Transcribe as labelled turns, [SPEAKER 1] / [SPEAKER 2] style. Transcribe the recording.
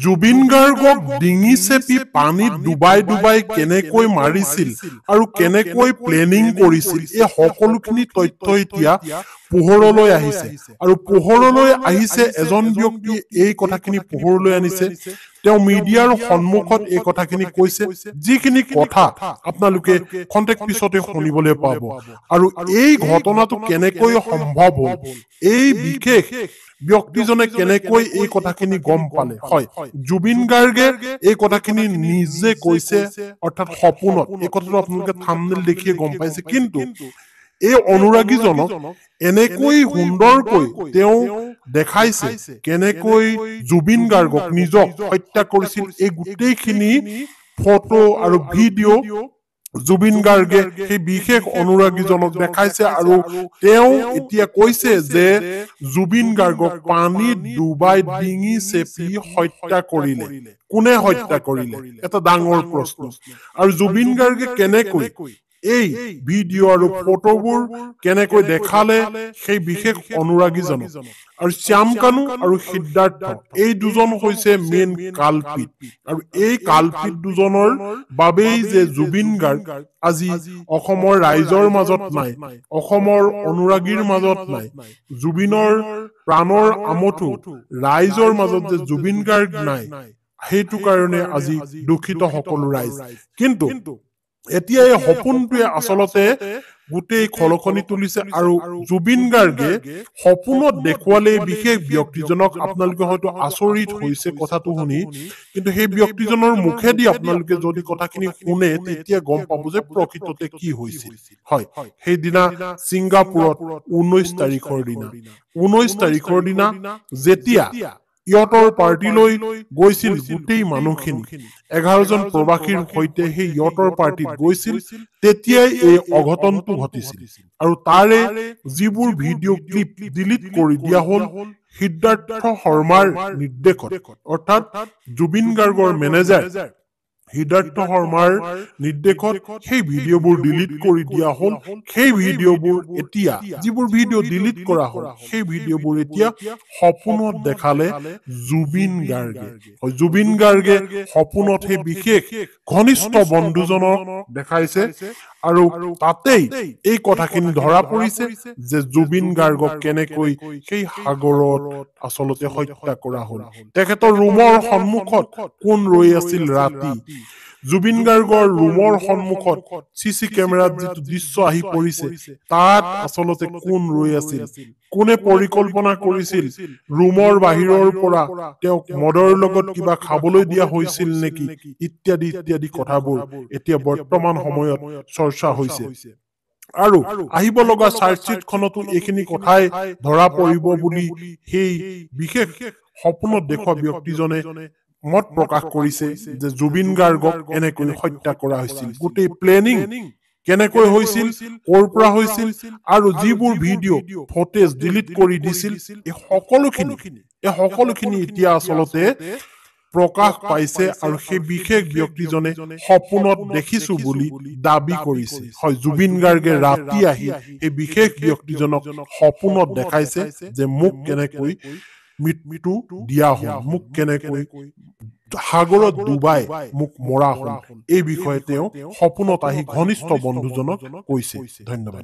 [SPEAKER 1] জুবিন গাৰ্গক ডিঙি চেপি পানীত ডুবাই কেনেকৈ মাৰিছিল আৰু কেনেকৈ প্লেনিং কৰিছিল এই সকলোখিনি তথ্য এতিয়া পোহৰলৈ আহিছে আৰু পোহৰলৈ আহিছে এজন ব্যক্তিয়ে এই কথাখিনি পোহৰলৈ আনিছে তেওঁ মিডিয়াৰ সন্মুখত এই কথাখিনি কৈছে যিখিনি কথা আপোনালোকে কন্টেক্ট পিছতে শুনিবলৈ পাব আৰু এই ঘটনাটো কেনেকৈ সম্ভৱ হ'ল এই বিশেষ ব্যক্তিজনে কেনেকৈ এই কথাখিনি গম পালে হয় জুবিন গাৰ্গে এই কথাখিনি নিজে কৈছে অৰ্থাৎ সপোনত এই কথাটো আপোনালোকে থাম্বনেল দেখিয়ে গম পাইছে কিন্তু এই অনুৰাগীজনক এনেকৈ সুন্দৰকৈ তেওঁ দেখাইছে কেনেকৈ জুবিন গাৰ্গক নিজক হত্যা কৰিছিল এই গোটেইখিনি ফটো আৰু ভিডিঅ' জুবিন গাৰ্গে সেই বিশেষ অনুৰাগীজনক দেখাইছে আৰু তেওঁ এতিয়া কৈছে যে জুবিন গাৰ্গক পানীত ডুবাই ডিঙি চেপি হত্যা কৰিলে কোনে হত্যা কৰিলে এটা ডাঙৰ প্ৰশ্ন আৰু জুবিন গাৰ্গে কেনেকৈ এই ভিডিঅ' আৰু ফটোবোৰ কেনেকৈ দেখালে সেই বিশেষ অনুৰাগীজনক আৰু শ্যাম কানু আৰু সিদ্ধাৰ্থ এই দুজন হৈছে মেইন কালপিত আৰু এই কালপিত দুজনৰ বাবেই যে জুবিন গাৰ্গ আজি অসমৰ ৰাইজৰ মাজত নাই অসমৰ অনুৰাগীৰ মাজত নাই জুবিনৰ প্ৰাণৰ আমঠু ৰাইজৰ মাজত যে জুবিন গাৰ্গ নাই সেইটো কাৰণে আজি দুখিত সকলো ৰাইজ কিন্তু এতিয়া এই সপোনটোৱে আচলতে গোটেই খলখনি তুলিছে আৰু জুবিন গাৰ্গে সপোনত দেখুৱালে বিশেষ ব্যক্তিজনক আপোনালোকে হয়তো আচৰিত হৈছে কথাটো শুনি কিন্তু সেই ব্যক্তিজনৰ মুখেদি আপোনালোকে যদি কথাখিনি শুনে তেতিয়া গম পাব যে প্ৰকৃততে কি হৈছিল হয় সেইদিনা ছিংগাপুৰত 19 তাৰিখৰ দিনা যেতিয়া ইয়টৰ পাৰ্টিলৈ গৈছিল গোটেই মানুহখিনি 11 জন প্ৰবাসীৰ সৈতে সেই ইয়টৰ পাৰ্টিত গৈছিল তেতিয়াই এই অঘটনটো ঘটিছিল আৰু তাৰে যিবোৰ ভিডিঅ' ক্লিপ ডিলিট কৰি দিয়া হ'ল সিদ্ধাৰ্থ শৰ্মাৰ নিৰ্দেশত অৰ্থাৎ জুবিন গাৰ্গৰ মেনেজাৰ সিদ্ধাৰ্থ শৰ্মাৰ নিৰ্দেশত সেই ভিডিঅ'বোৰ ডিলিট কৰি দিয়া হ'ল সেই ভিডিঅ'বোৰ এতিয়া যিবোৰ ভিডিঅ' ডিলিট কৰা হ'ল সেই ভিডিঅ'বোৰ এতিয়া সপোনত দেখালে জুবিন গাৰ্গে সপোনত সেই বিশেষ ঘনিষ্ঠ বন্ধুজনক দেখাইছে আৰু তাতেই এই কথাখিনি ধৰা পৰিছে যে জুবিন গাৰ্গক কেনেকৈ সেই সাগৰত আচলতে হত্যা কৰা হ'ল তেখেতৰ ৰুমৰ সন্মুখত কোন ৰৈ আছিল ৰাতি জুবিন গাৰ্গৰ ৰুমৰ সন্মুখত চিচি কেমেৰাত যিটো দৃশ্য আহি পৰিছে তাত আচলতে কোন ৰৈ আছিল কোনে পৰিকল্পনা কৰিছিল ৰুমৰ বাহিৰৰ পৰা তেওঁক মদৰ লগত কিবা খাবলৈ দিয়া হৈছিল নেকি ইত্যাদি কথাবোৰ এতিয়া বৰ্তমান সময়ত চৰ্চা হৈছে আৰু আহিব লগা চাৰ্জশ্বিটখনতো এইখিনি কথাই ধৰা পৰিব বুলি সেই বিশেষ সপোনত দেখুওৱা ব্যক্তিজনে মত প্ৰকাশ কৰিছে যে জুবিন গাৰ্গক এনেকৈ হত্যা কৰা হৈছিল গোটেই প্লেনিং কেনেকৈ হৈছিল ক'ৰ পৰা হৈছিল আৰু যিবোৰ ভিডিঅ' ফুটেজ ডিলিট কৰি দিছিল এই সকলোখিনি এতিয়া আচলতে প্ৰকাশ পাইছে আৰু সেই বিশেষ ব্যক্তিজনে সপোনত দেখিছো বুলি দাবী কৰিছে হয় জুবিন গাৰ্গে ৰাতি আহি এই বিশেষ ব্যক্তিজনক সপোনত দেখাইছে যে মোক কেনেকৈ মৃত্যু দিয়া হ'ল মোক কেনেকৈ সাগৰত ডুবাই মোক মৰা হ'ল এই বিষয়ে তেওঁ সপোনত আহি ঘনিষ্ঠ বন্ধুজনক কৈছে ধন্যবাদ